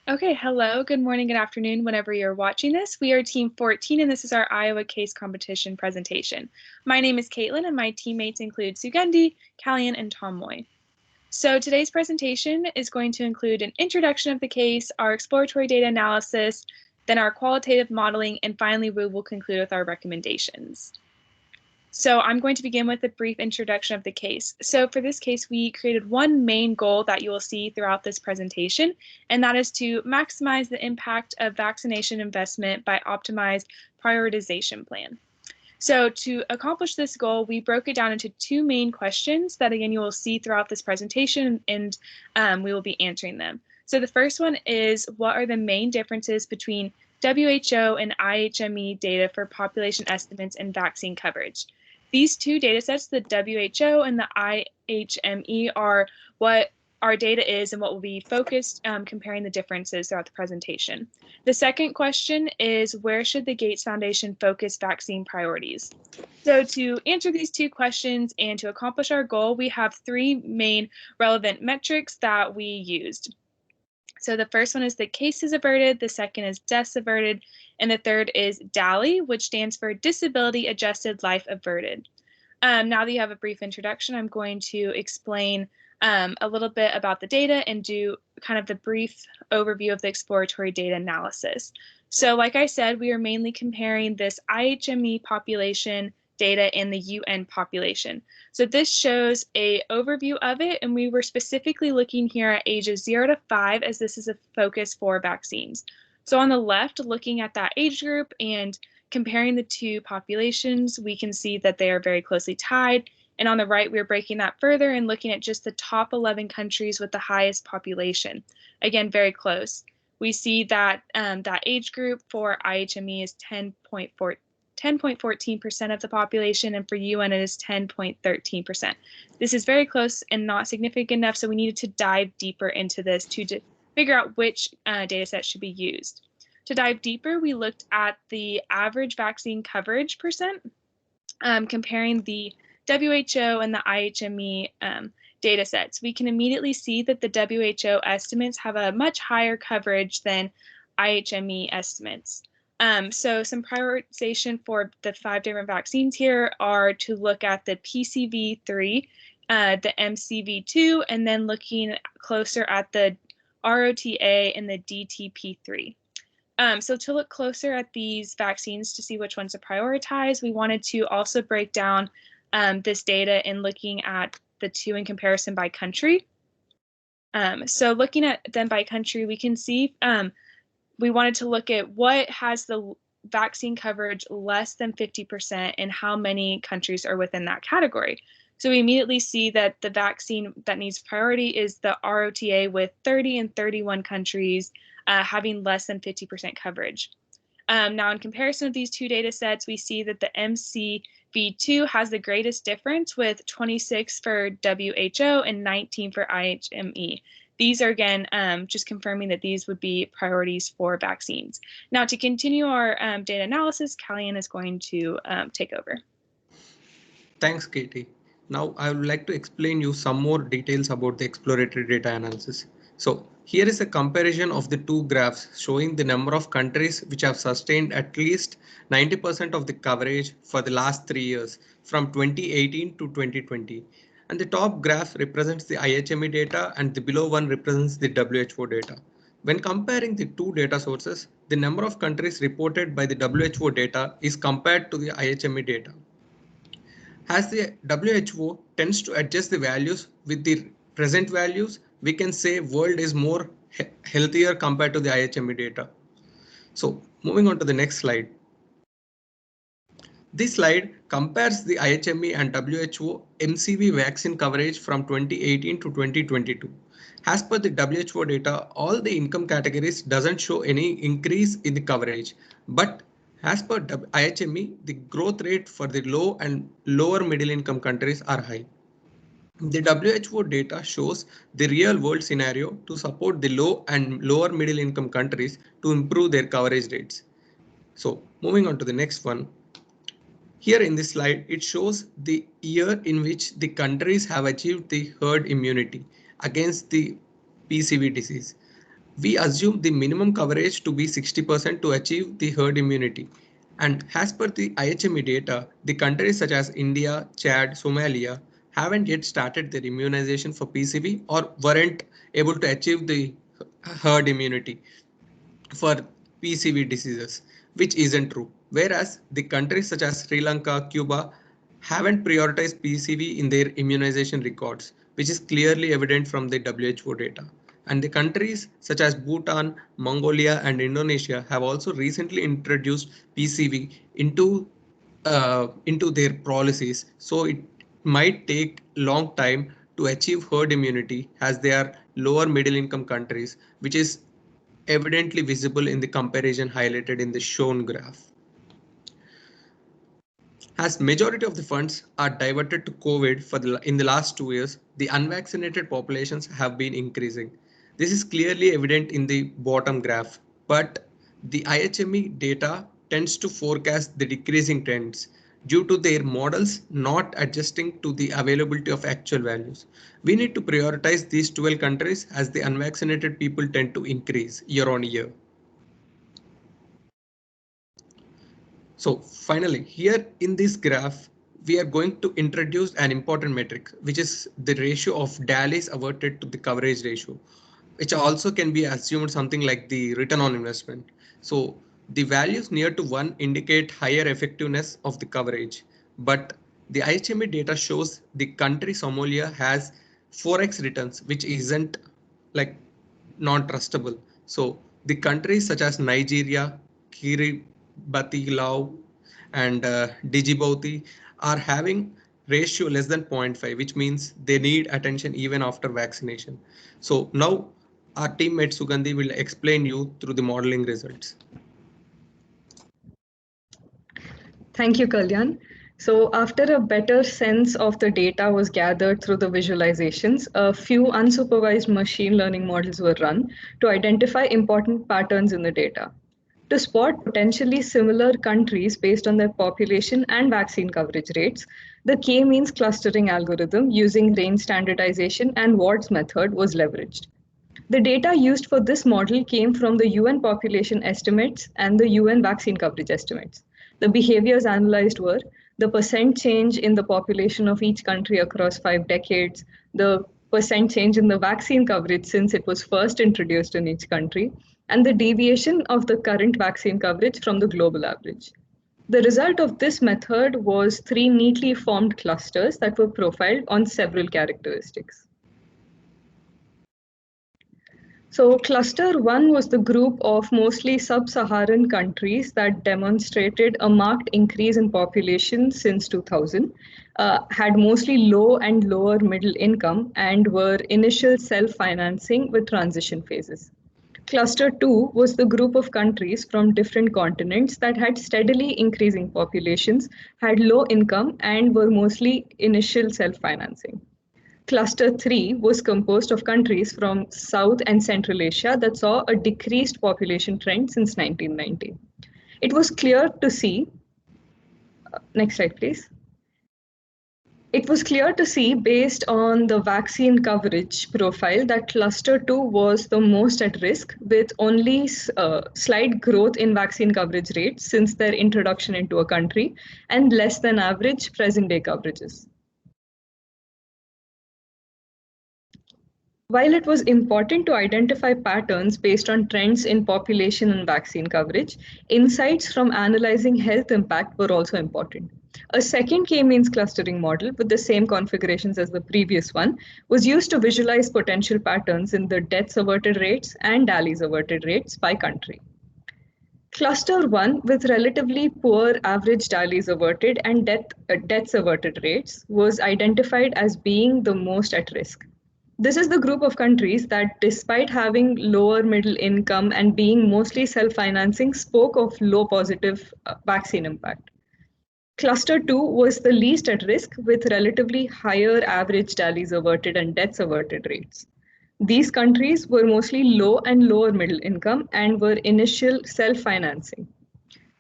Okay, hello, good morning, good afternoon, whenever you're watching this. We are Team 14, and this is our Iowa Case Competition presentation. My name is Caitlin, and my teammates include Sugundi, Callian, and Tom Moy. So today's presentation is going to include an introduction of the case, our exploratory data analysis, then our qualitative modeling, and finally we will conclude with our recommendations. So I'm going to begin with a brief introduction of the case. So for this case, we created one main goal that you will see throughout this presentation, and that is to maximize the impact of vaccination investment by optimized prioritization plan. So to accomplish this goal, we broke it down into two main questions that, again, you will see throughout this presentation, and we will be answering them. So the first one is, what are the main differences between WHO and IHME data for population estimates and vaccine coverage? These two data sets, the WHO and the IHME, are what our data is and what will be focused comparing the differences throughout the presentation. The second question is, where should the Gates Foundation focus vaccine priorities? So to answer these two questions and to accomplish our goal, we have three main relevant metrics that we used. So the first one is the cases averted, the second is deaths averted, and the third is DALY, which stands for Disability Adjusted Life Averted. Now that you have a brief introduction, I'm going to explain a little bit about the data and do kind of the brief overview of the exploratory data analysis. So like I said, we are mainly comparing this IHME population data and the UN population. So this shows an overview of it, and we were specifically looking here at ages 0 to 5 as this is a focus for vaccines. So on the left, looking at that age group and comparing the two populations, we can see that they are very closely tied. And on the right, we're breaking that further and looking at just the top 11 countries with the highest population. Again, very close. We see that that age group for IHME is 10.14% of the population, and for UN it is 10.13%. This is very close and not significant enough, so we needed to dive deeper into this to figure out which data set should be used. To dive deeper, we looked at the average vaccine coverage percent, comparing the WHO and the IHME data sets. We can immediately see that the WHO estimates have a much higher coverage than IHME estimates. So some prioritization for the 5 different vaccines here are to look at the PCV3, the MCV2, and then looking closer at the ROTA and the DTP3. So to look closer at these vaccines to see which ones to prioritize, we wanted to also break down this data in looking at the two in comparison by country. So looking at them by country, we can see we wanted to look at what has the vaccine coverage less than 50% and how many countries are within that category. So we immediately see that the vaccine that needs priority is the ROTA, with 30 and 31 countries having less than 50% coverage. Now, in comparison of these two data sets, we see that the MCV2 has the greatest difference, with 26 for WHO and 19 for IHME. These are, again, just confirming that these would be priorities for vaccines. Now, to continue our data analysis, Callian is going to take over. Thanks, Katie. Now I would like to explain you some more details about the exploratory data analysis. So here is a comparison of the two graphs showing the number of countries which have sustained at least 90% of the coverage for the last 3 years from 2018 to 2020. And the top graph represents the IHME data and the below one represents the WHO data. When comparing the two data sources, the number of countries reported by the WHO data is compared to the IHME data. As the WHO tends to adjust the values with the present values, we can say world is more healthier compared to the IHME data. So moving on to the next slide. This slide compares the IHME and WHO MCV vaccine coverage from 2018 to 2022. As per the WHO data, all the income categories doesn't show any increase in the coverage, but as per IHME, the growth rate for the low and lower middle income countries are high. The WHO data shows the real world scenario to support the low and lower middle income countries to improve their coverage rates. So moving on to the next one. Here in this slide, it shows the year in which the countries have achieved the herd immunity against the PCV disease. We assume the minimum coverage to be 60% to achieve the herd immunity. And as per the IHME data, the countries such as India, Chad, Somalia haven't yet started their immunization for PCV or weren't able to achieve the herd immunity for PCV diseases, which isn't true. Whereas the countries such as Sri Lanka, Cuba haven't prioritized PCV in their immunization records, which is clearly evident from the WHO data. And the countries such as Bhutan, Mongolia, and Indonesia have also recently introduced PCV into their policies. So it might take long time to achieve herd immunity as they are lower middle income countries, which is evidently visible in the comparison highlighted in the shown graph. As majority of the funds are diverted to COVID in the last 2 years, the unvaccinated populations have been increasing. This is clearly evident in the bottom graph, but the IHME data tends to forecast the decreasing trends due to their models not adjusting to the availability of actual values. We need to prioritize these 12 countries as the unvaccinated people tend to increase year on year. So finally, here in this graph, we are going to introduce an important metric, which is the ratio of DALYs averted to the coverage ratio, which also can be assumed something like the return on investment. So the values near to 1 indicate higher effectiveness of the coverage, but the IHME data shows the country Somalia has 4x returns, which isn't like non-trustable. So the countries such as Nigeria, Kiribati, Lao, and Djibouti are having ratio less than 0.5, which means they need attention even after vaccination. So now our teammate Sugandhi will explain you through the modeling results. Thank you, Kalyan. So after a better sense of the data was gathered through the visualizations, a few unsupervised machine learning models were run to identify important patterns in the data. To spot potentially similar countries based on their population and vaccine coverage rates, the k-means clustering algorithm using range standardization and Ward's method was leveraged. The data used for this model came from the UN population estimates and the UN vaccine coverage estimates. The behaviors analyzed were the percent change in the population of each country across 5 decades, the percent change in the vaccine coverage since it was first introduced in each country, and the deviation of the current vaccine coverage from the global average. The result of this method was 3 neatly formed clusters that were profiled on several characteristics. So cluster 1 was the group of mostly sub-Saharan countries that demonstrated a marked increase in population since 2000, had mostly low and lower middle income, and were initial self-financing with transition phases. Cluster 2 was the group of countries from different continents that had steadily increasing populations, had low income, and were mostly initial self-financing. Cluster 3 was composed of countries from South and Central Asia that saw a decreased population trend since 1990. It was clear to see, next slide please. It was clear to see based on the vaccine coverage profile that cluster 2 was the most at risk with only slight growth in vaccine coverage rates since their introduction into a country and less than average present day coverages. While it was important to identify patterns based on trends in population and vaccine coverage, insights from analyzing health impact were also important. A second k-means clustering model with the same configurations as the previous one was used to visualize potential patterns in the deaths averted rates and DALYs averted rates by country. Cluster 1 with relatively poor average DALYs averted and deaths averted rates was identified as being the most at risk. This is the group of countries that, despite having lower middle income and being mostly self-financing, spoke of low positive vaccine impact. Cluster 2 was the least at risk with relatively higher average DALYs averted and deaths averted rates. These countries were mostly low and lower middle income and were initial self-financing.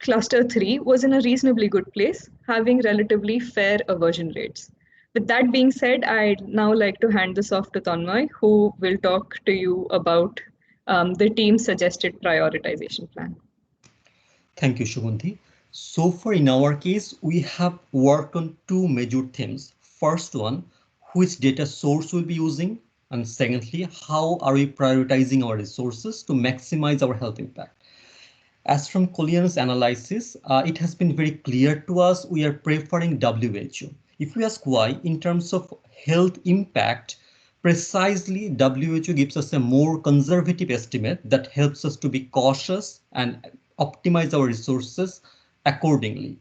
Cluster 3 was in a reasonably good place, having relatively fair aversion rates. With that being said, I'd now like to hand this off to Tanmay, who will talk to you about the team's suggested prioritization plan. Thank you, Sugandhi. So far in our case, we have worked on two major themes. First one, which data source we'll be using, and secondly, how are we prioritizing our resources to maximize our health impact. As from Collian's analysis, it has been very clear to us we are preferring WHO. If we ask why, in terms of health impact, precisely WHO gives us a more conservative estimate that helps us to be cautious and optimize our resources accordingly.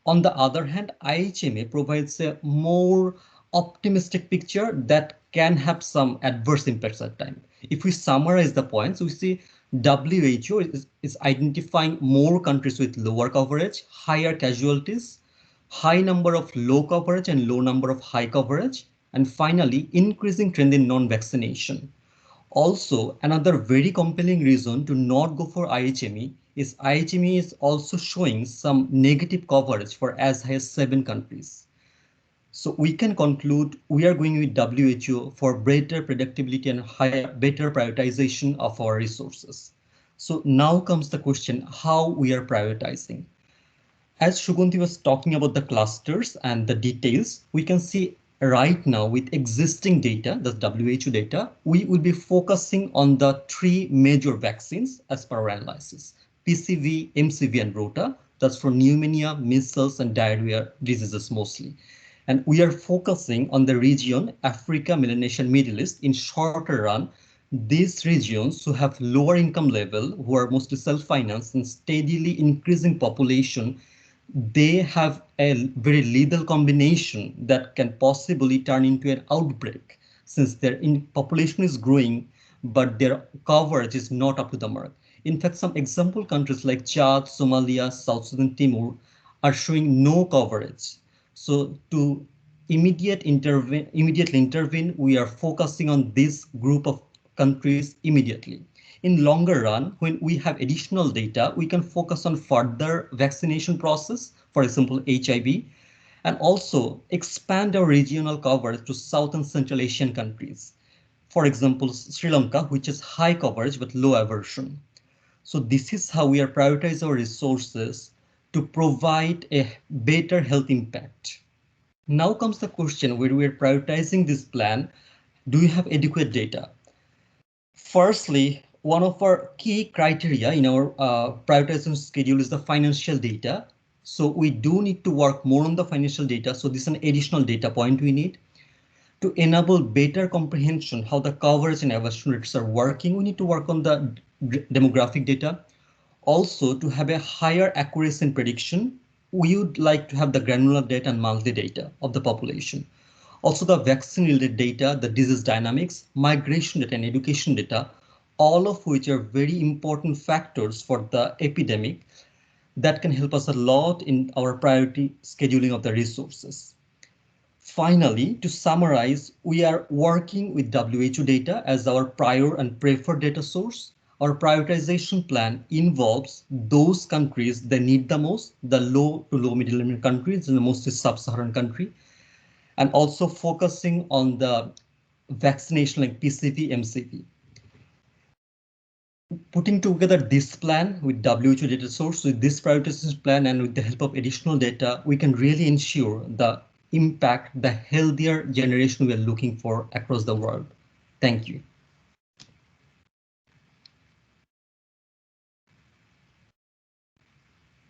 On the other hand, IHMA provides a more optimistic picture that can have some adverse impacts at times. If we summarize the points, we see WHO is identifying more countries with lower coverage, higher casualties, high number of low coverage and low number of high coverage, and finally, increasing trend in non-vaccination. Also, another very compelling reason to not go for IHME is IHME is also showing some negative coverage for as high as 7 countries. So we can conclude we are going with WHO for better predictability and better prioritization of our resources. So now comes the question how we are prioritizing. As Sugandhi was talking about the clusters and the details, we can see right now with existing data, the WHO data, we will be focusing on the 3 major vaccines as per our analysis: PCV, MCV, and Rota. That's for pneumonia, measles, and diarrhea diseases mostly. And we are focusing on the region, Africa, Melanesia, and Middle East. In shorter run, these regions who have lower income level, who are mostly self-financed and steadily increasing population, they have a very lethal combination that can possibly turn into an outbreak since their population is growing, but their coverage is not up to the mark. In fact, some example countries like Chad, Somalia, South Sudan, Timor are showing no coverage. So to immediately intervene, we are focusing on this group of countries immediately. In longer run, when we have additional data, we can focus on further vaccination process, for example, HIV, and also expand our regional coverage to South and Central Asian countries. For example, Sri Lanka, which is high coverage but low aversion. So this is how we are prioritizing our resources to provide a better health impact. Now comes the question where we are prioritizing this plan. Do we have adequate data? Firstly, one of our key criteria in our prioritization schedule is the financial data. So we do need to work more on the financial data. So this is an additional data point we need. To enable better comprehension how the coverage and evaluation rates are working, we need to work on the demographic data. Also, to have a higher accuracy in prediction, we would like to have the granular data and monthly data of the population. Also, the vaccine-related data, the disease dynamics, migration data, and education data, all of which are very important factors for the epidemic that can help us a lot in our priority scheduling of the resources. Finally, to summarize, we are working with WHO data as our prior and preferred data source. Our prioritization plan involves those countries that need the most, the low to low middle income countries and the mostly sub-Saharan country, and also focusing on the vaccination like PCV, MCV. Putting together this plan with WHO data source, with this prioritization plan and with the help of additional data, we can really ensure the impact, the healthier generation we are looking for across the world. Thank you.